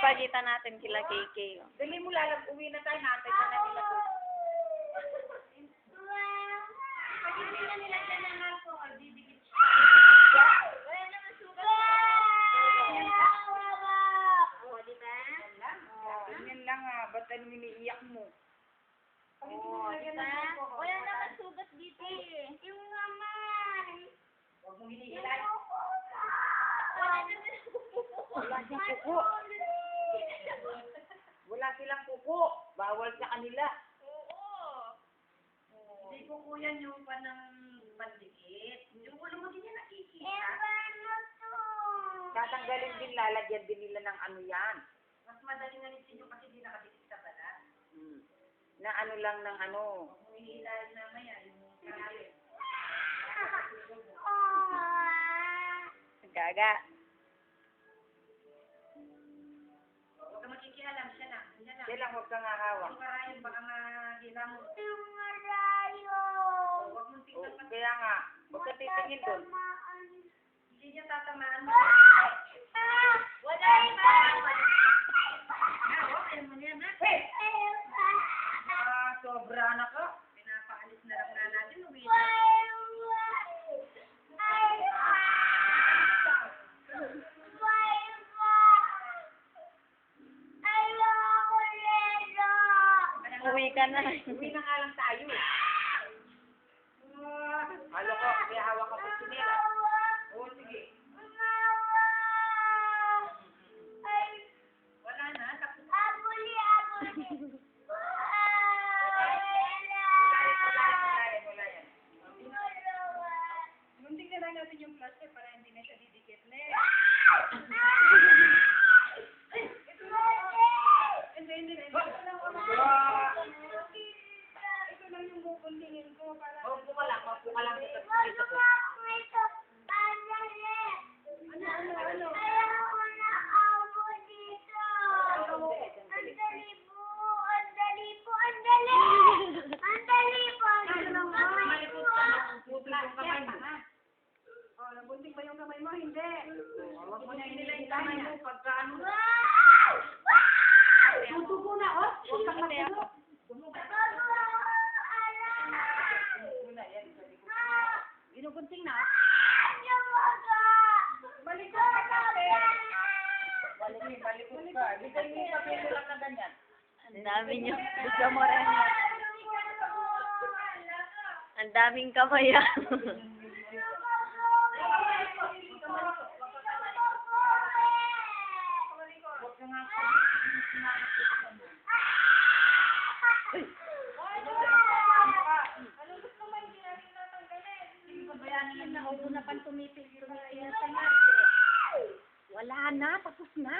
Papakita natin kila KK. Oh. Dali mo uwi na tayo, naantay ka na nila to. Pag-ibig na nila dyan ng alcohol, didikit siya. Wala naman sugat. Oo, di ba? Ganyan lang ba't ano iniiyak mo? Oo, di ba? Wala naman sugat dito eh. Yung naman. Huwag mong hinihilan. Wala siyang kuko. Wala silang kuko. Bawal sa kanila. Oo. Hindi kuko yan yung pandikit. Yung ulo mo din yan nakikita. Tatanggalin din, lalagyan din nila ng ano yan. Mas madali nga nisin yung kasi di nakadikit sa balat. Na ano lang ng ano. Huwag mong hinihilan mamaya yung karayot. Gaga. Huwag ka makikialam, siya na. Siya lang, huwag kang hahawak. Yung karayot, baka mahila mo. Yung karayot! Huwag mong tingnan pa. Kaya nga, huwag ka titingin doon. Hindi niya tatamaan mo. Wala yung tatamaan. Ayaw mo niya na. Sobra na ka. Pinapaalis na lang na natin. Uwi na. Uwi ka na. Uwi na nga lang tayo. Halo ko, may hawak ako sa sinila. Oo, sige. Wala na. Abuli. Wala yan. Munting na lang natin yung plaster para hindi na siya didikit. Hindi. Ito lang yung bubundingin ko para... Maupo ka lang dito. Ano? Ayoko na abo dito. Ang dali po. Malipot ka na. Putol yung kamay mo. Nabunting ba yung kamay mo? Hindi. Huwag mo na nila yung kamay mo pagka ano. Tutubo na, oh. Huwag kang matulog. Ginugunting na. Balikot ka kasi. Balikot ka. Bigay mo yung papel lang na ganyan. Ang dami nyo. Gusto mo rin. Ang daming kamay. Wala na, tapos na.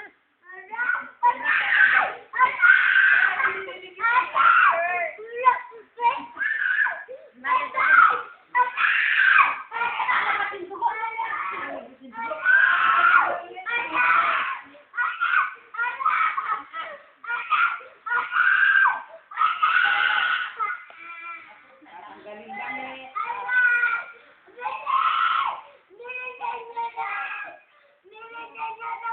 Nilagay niya na